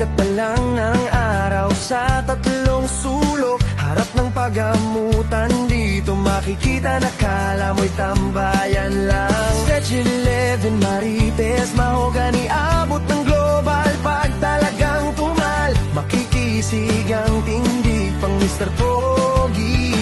sikat pa lang ng araw sa tatlong sulok. Harap ng pagamutan, dito makikita na kala mo'y tambayan lang. Stretch 11, Marites, mahogany, abot ng global. Pag talagang tumal, makikisig ang tindig pang Mr. Pogi.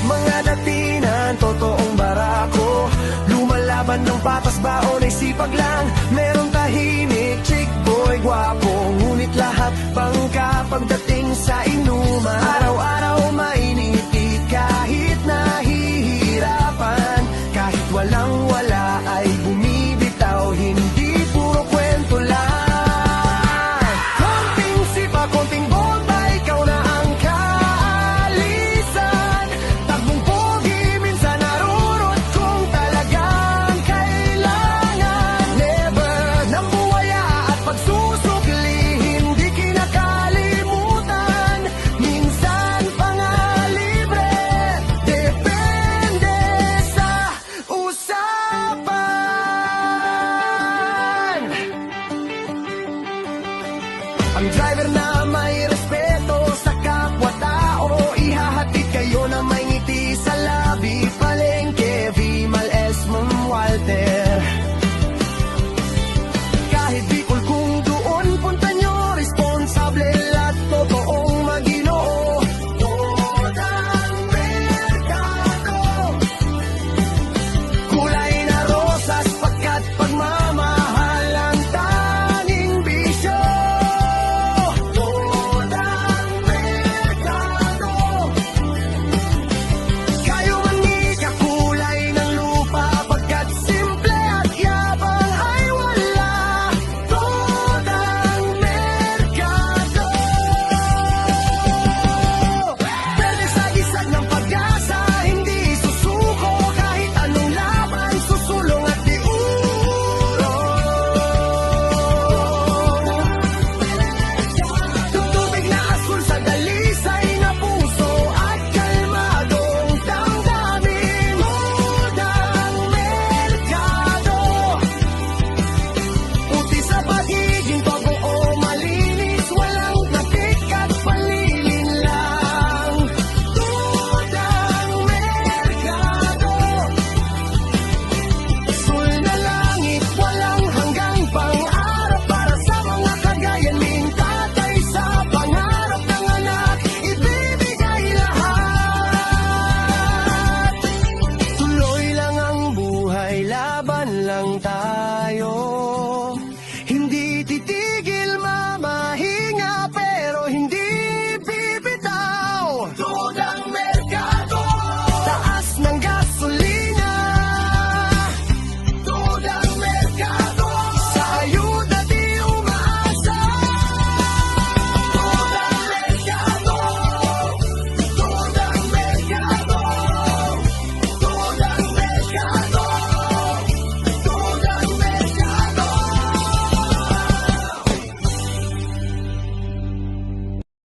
Mga datinan, totoong barako, lumalaban ng patas, baon ay sipag lang. Meron tahimik, chick boy, gwapo, ngunit lahat bangka pagdating sa inuman. Araw-araw mainiti kahit nahihirapan, kahit walang-wala ay bumibitaw, hindi puro kwento lang. Konting sipa, konting bomba, ikaw na ang kaalisan. Tagbong pogi, minsan narurot kung talagang kailangan. Never nang buwaya at pagsusukli, hindi kinakalimutan. Minsan pa nga libre, depende sa usapan. Ang driver na may respeto sa kapwa-tao, ihahatid kayo na may ngiti sa labi. Palengke, Vimal, Esmon, Walter, kahit Bicol kung doon punta nyo, responsable at totoong Maginoo. Todang merkado, kulay na rosas, pagkat pagmamahal ang tanging bisyo. Todang merkado, kayo manika, kulay ng lupa, pagkat simple at yabang ay wala. Todang merkado, pwede sa gisag ng pag-asa, hindi susuko kahit anong laban, susulong at diurong. Tubig na asul sa dalisay na puso at kalmadong damdamin. Todang merkado, puti sa pagiging pabuo, malinis, walang kapit at palilin lang. Todang merkado, sul na langit, walang hanggang pang-arap para sa mga kagayan ming tatay, sa pangarap ng anak, ibibigay lahat. Tuloy lang ang buhay, laban lang tayo. Hindi titigil mamahinga, pero hindi